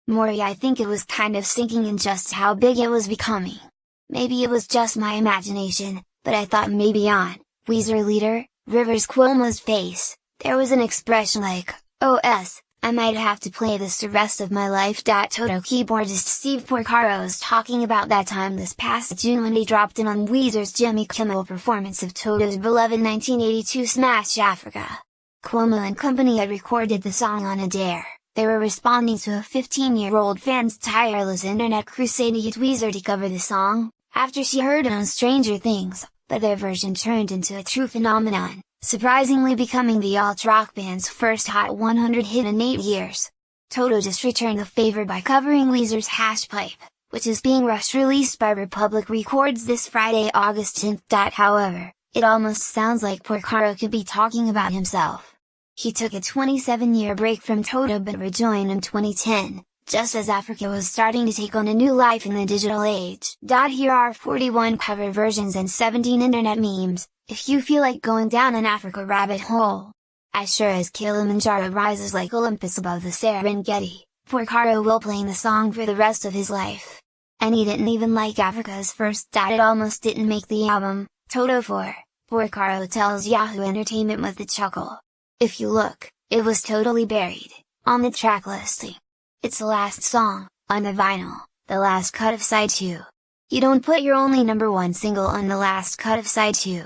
Maury, I think it was kind of sinking in just how big it was becoming. Maybe it was just my imagination, but I thought maybe on Weezer leader, Rivers Cuomo's face, there was an expression like, "OS, I might have to play this the rest of my life." Toto keyboardist Steve Porcaro is talking about that time this past June when he dropped in on Weezer's Jimmy Kimmel performance of Toto's beloved 1982 smash Africa. Cuomo and company had recorded the song on a dare. They were responding to a 15-year-old fan's tireless internet crusade to get Weezer to cover the song, after she heard it on Stranger Things, but their version turned into a true phenomenon, surprisingly becoming the alt-rock band's first Hot 100 hit in 8 years. Toto just returned the favor by covering Weezer's Hash Pipe, which is being released by Republic Records this Friday, August 10th. However, it almost sounds like Porcaro could be talking about himself. He took a 27-year break from Toto but rejoined in 2010, just as Africa was starting to take on a new life in the digital age. Here are 41 cover versions and 17 internet memes, if you feel like going down an Africa rabbit hole. As sure as Kilimanjaro rises like Olympus above the Serengeti, Porcaro will play the song for the rest of his life. And he didn't even like Africa's first. It almost didn't make the album, Toto 4, Porcaro tells Yahoo Entertainment with a chuckle. If you look, it was totally buried, on the track listing. It's the last song, on the vinyl, the last cut of side 2. You don't put your only #1 single on the last cut of side 2.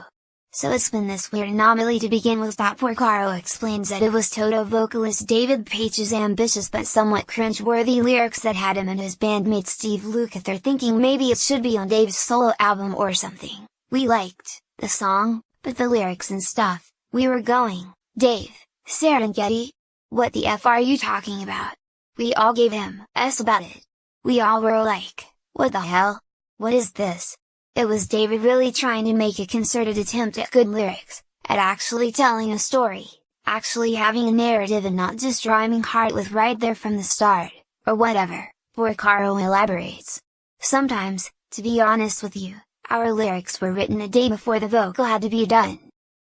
So it's been this weird anomaly to begin with. Porcaro explains that it was Toto vocalist David Page's ambitious but somewhat cringe-worthy lyrics that had him and his bandmate Steve Lukather thinking maybe it should be on Dave's solo album or something. "We liked the song, but the lyrics and stuff, we were going, Dave, Serengeti? What the F are you talking about?" We all gave him S about it. We all were like, what the hell? What is this? It was David really trying to make a concerted attempt at good lyrics, at actually telling a story, actually having a narrative and not just rhyming hard with "right there from the start," or whatever, Porcaro elaborates. Sometimes, to be honest with you, our lyrics were written a day before the vocal had to be done.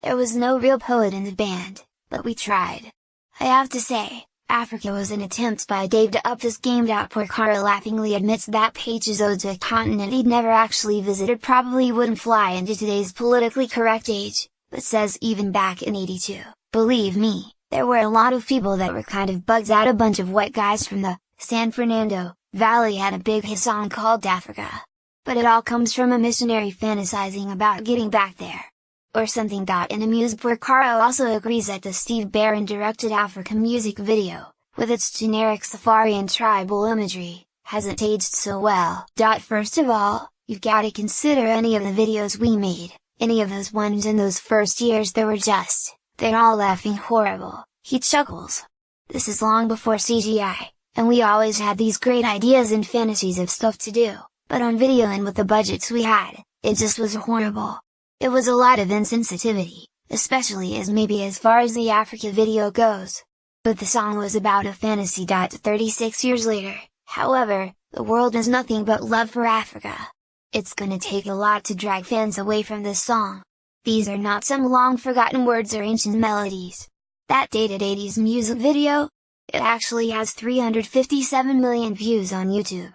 There was no real poet in the band, but we tried. I have to say, Africa was an attempt by Dave to up his game. Porcaro laughingly admits that Page's ode to a continent he'd never actually visited probably wouldn't fly into today's politically correct age, but says even back in '82, believe me, there were a lot of people that were kind of bugged out. A bunch of white guys from the San Fernando Valley had a big hit song called Africa. But it all comes from a missionary fantasizing about getting back there. Or something. In a muse. Porcaro also agrees that the Steve Barron-directed Africa music video, with its generic safari and tribal imagery, hasn't aged so well. First of all, you've gotta consider any of the videos we made, any of those ones in those first years they're all laughing horrible, he chuckles. This is long before CGI, and we always had these great ideas and fantasies of stuff to do, but on video and with the budgets we had, it just was horrible. It was a lot of insensitivity, especially as far as the Africa video goes. But the song was about a fantasy. 36 years later, however, the world has nothing but love for Africa. It's gonna take a lot to drag fans away from this song. These are not some long-forgotten words or ancient melodies. That dated 80s music video? It actually has 357 million views on YouTube.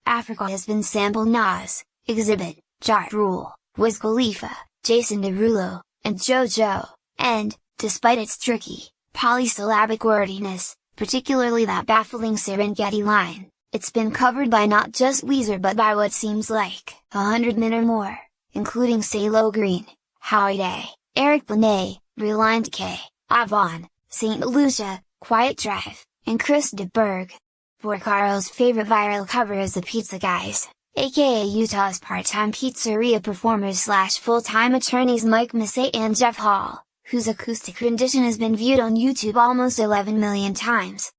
Africa has been sampled Nas, Exhibit, Ja Rule, Wiz Khalifa, Jason Derulo, and JoJo, and, despite its tricky, polysyllabic wordiness, particularly that baffling Serengeti line, it's been covered by not just Weezer but by what seems like 100 men or more, including CeeLo Green, Howie Day, Eric Benet, Reliant K, Avon, St. Lucia, Quiet Drive, and Chris de Burgh. Porcaro's favorite viral cover is the Pizza Guys, aka Utah's part-time pizzeria performers / full-time attorneys Mike Massey and Jeff Hall, whose acoustic rendition has been viewed on YouTube almost 11 million times.